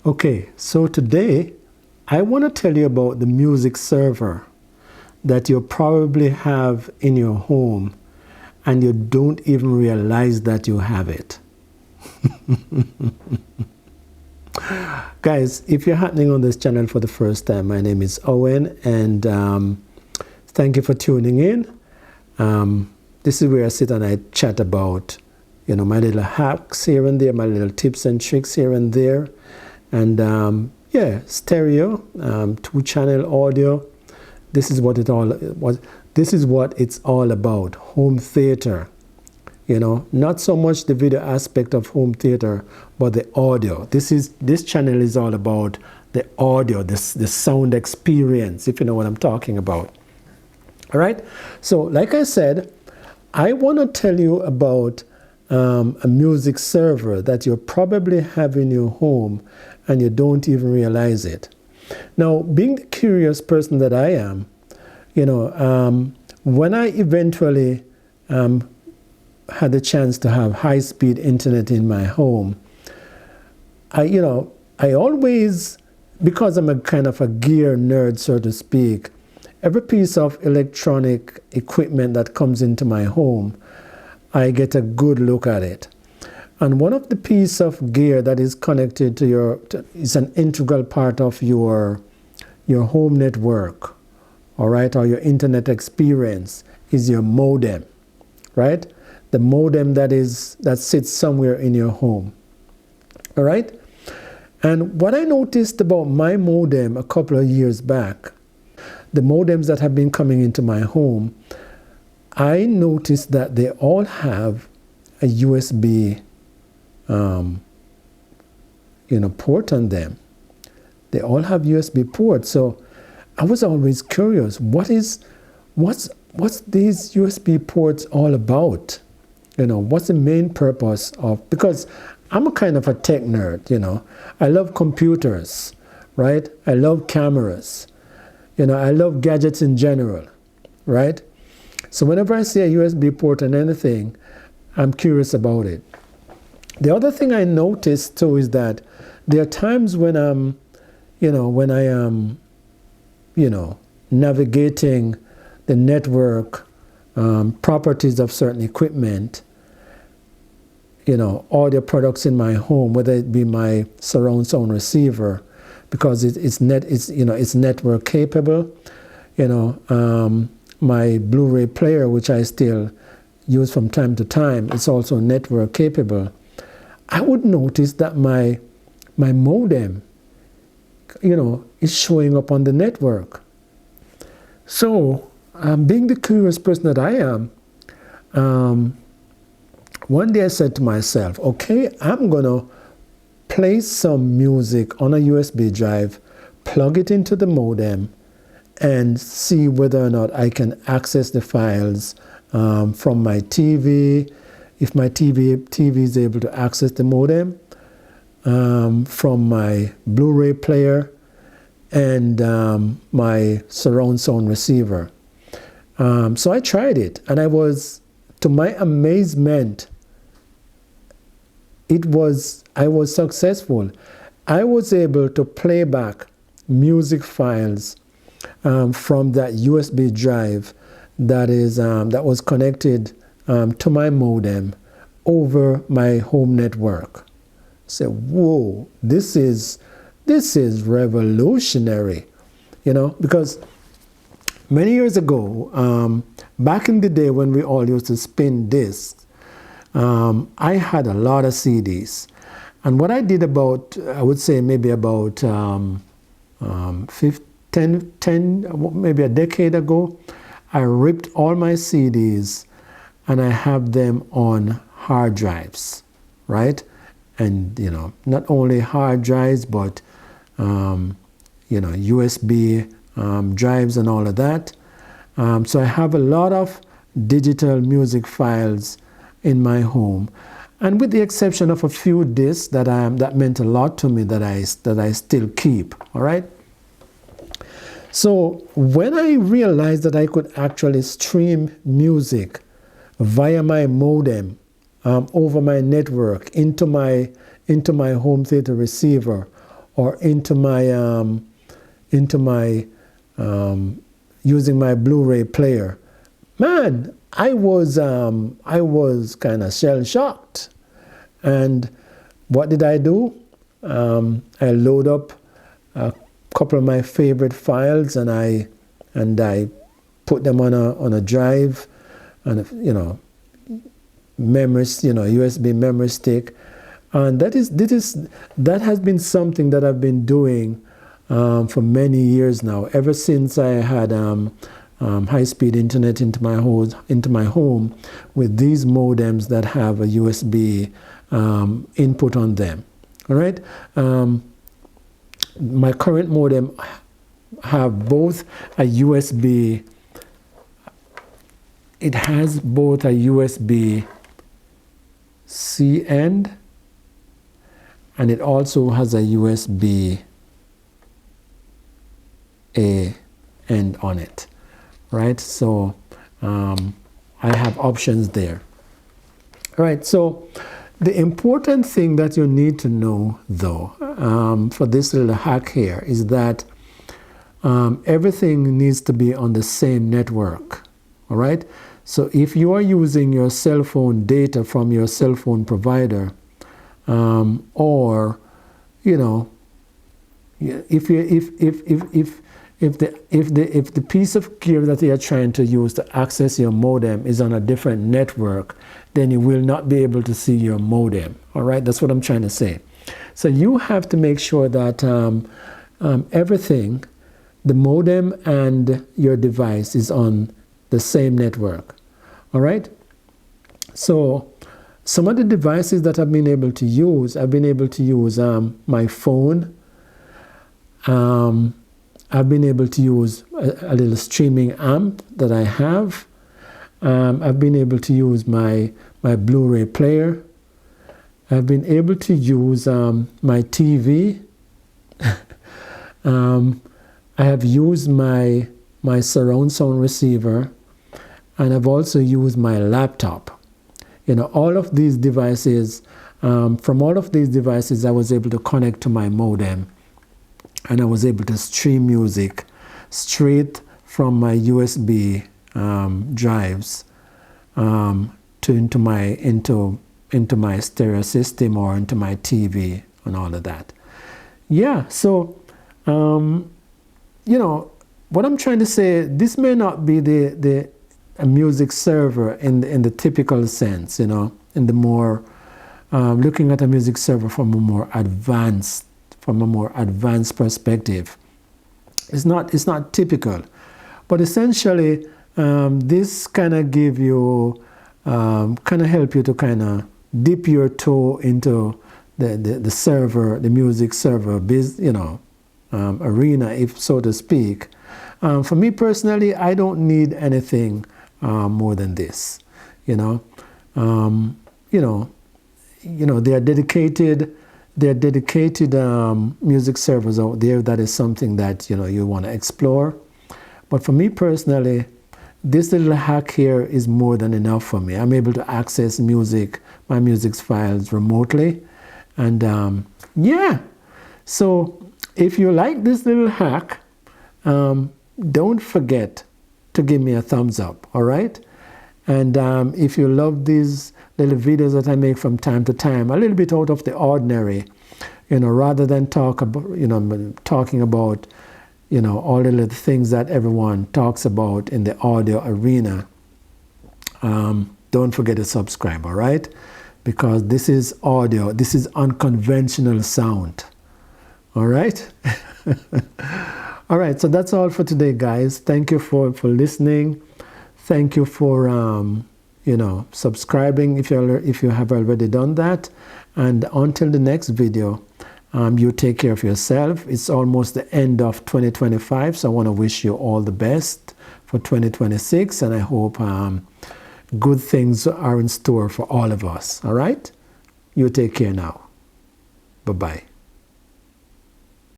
Okay, so today I want to tell you about the music server that you probably have in your home and you don't even realize that you have it. Guys, if you're happening on this channel for the first time, my name is Owen, and thank you for tuning in. This is where I sit and I chat about, my little hacks here and there, my little tips and tricks here and there. And yeah, stereo, 2-channel audio. This is what it's all about. Home theater. Not so much the video aspect of home theater, but the audio. This channel is all about the audio, the sound experience, if you know what I'm talking about. All right. So, like I said, I want to tell you about a music server that you probably have in your home and you don't even realize it. Now, being the curious person that I am, when I eventually had the chance to have high-speed internet in my home, I always, because I'm a kind of a gear nerd, so to speak, every piece of electronic equipment that comes into my home, I get a good look at it. And one of the pieces of gear that is connected to is an integral part of your home network, all right, or your internet experience, is your modem, right? The modem that sits somewhere in your home, all right? And what I noticed about my modem a couple of years back, the modems that have been coming into my home, I noticed that they all have a USB port on them. They all have USB ports. So I was always curious, what's these USB ports all about? What's the main purpose of, because I'm a kind of a tech nerd, I love computers, right? I love cameras, I love gadgets in general, right? So whenever I see a USB port on anything, I'm curious about it. The other thing I noticed too is that there are times when I'm, when I am, navigating the network properties of certain equipment, audio products in my home, whether it be my surround sound receiver, because it's network capable, my Blu-ray player, which I still use from time to time, it's also network capable. I would notice that my modem, is showing up on the network. So, being the curious person that I am, one day I said to myself, okay, I'm going to place some music on a USB drive, plug it into the modem, and see whether or not I can access the files from my TV, if my TV is able to access the modem, from my Blu-ray player, and my surround sound receiver. So I tried it, and I was, to my amazement, I was successful. I was able to play back music files from that USB drive that was connected to my modem over my home network. So, whoa, this is revolutionary, because many years ago, back in the day when we all used to spin discs, I had a lot of CDs. And what I did about, I would say maybe about 10, maybe a decade ago, I ripped all my CDs and I have them on hard drives, right? And, not only hard drives, but, USB drives and all of that. So I have a lot of digital music files in my home, and with the exception of a few discs that meant a lot to me that I still keep. All right. So when I realized that I could actually stream music via my modem over my network into my home theater receiver, or into my using my Blu-ray player, man, I was kind of shell shocked. And what did I do? I load up a couple of my favorite files, and I put them on a drive, and USB memory stick, and that has been something that I've been doing for many years now. Ever since I had high-speed internet into my home with these modems that have a USB input on them. All right. My current modem have both a USB. It has both a USB-C end, and it also has a USB-A end on it, right? So I have options there. All right, so the important thing that you need to know, though, for this little hack here is that everything needs to be on the same network. All right, so if you are using your cell phone data from your cell phone provider, or if the piece of gear that you are trying to use to access your modem is on a different network, then you will not be able to see your modem. All right, that's what I'm trying to say. So you have to make sure that everything, the modem and your device, is on the same network. All right. So some of the devices that I've been able to use, my phone. I've been able to use a little streaming amp that I have. I've been able to use my Blu-ray player. I've been able to use my TV. I have used my surround sound receiver, and I've also used my laptop. All of these devices, from all of these devices, I was able to connect to my modem, and I was able to stream music straight from my USB drives into my stereo system or into my TV and all of that. Yeah, so what I'm trying to say, this may not be a music server in the typical sense, in the more looking at a music server from a more advanced perspective. It's not typical, but essentially this kind of give you help you to kind of dip your toe into the server, the music server arena, if so to speak. For me personally, I don't need anything more than this. There are dedicated music servers out there. That is something that you want to explore. But for me personally, this little hack here is more than enough for me. I'm able to access my music files remotely, and yeah. So if you like this little hack, don't forget to give me a thumbs up. All right. And if you love these little videos that I make from time to time, a little bit out of the ordinary, rather than talking about, all the little things that everyone talks about in the audio arena, don't forget to subscribe, all right? Because this is audio, this is unconventional sound, all right? All right, so that's all for today, guys. Thank you for listening. Thank you for subscribing if you have already done that. And until the next video, you take care of yourself. It's almost the end of 2025, so I want to wish you all the best for 2026, and I hope good things are in store for all of us. All right? You take care now. Bye-bye.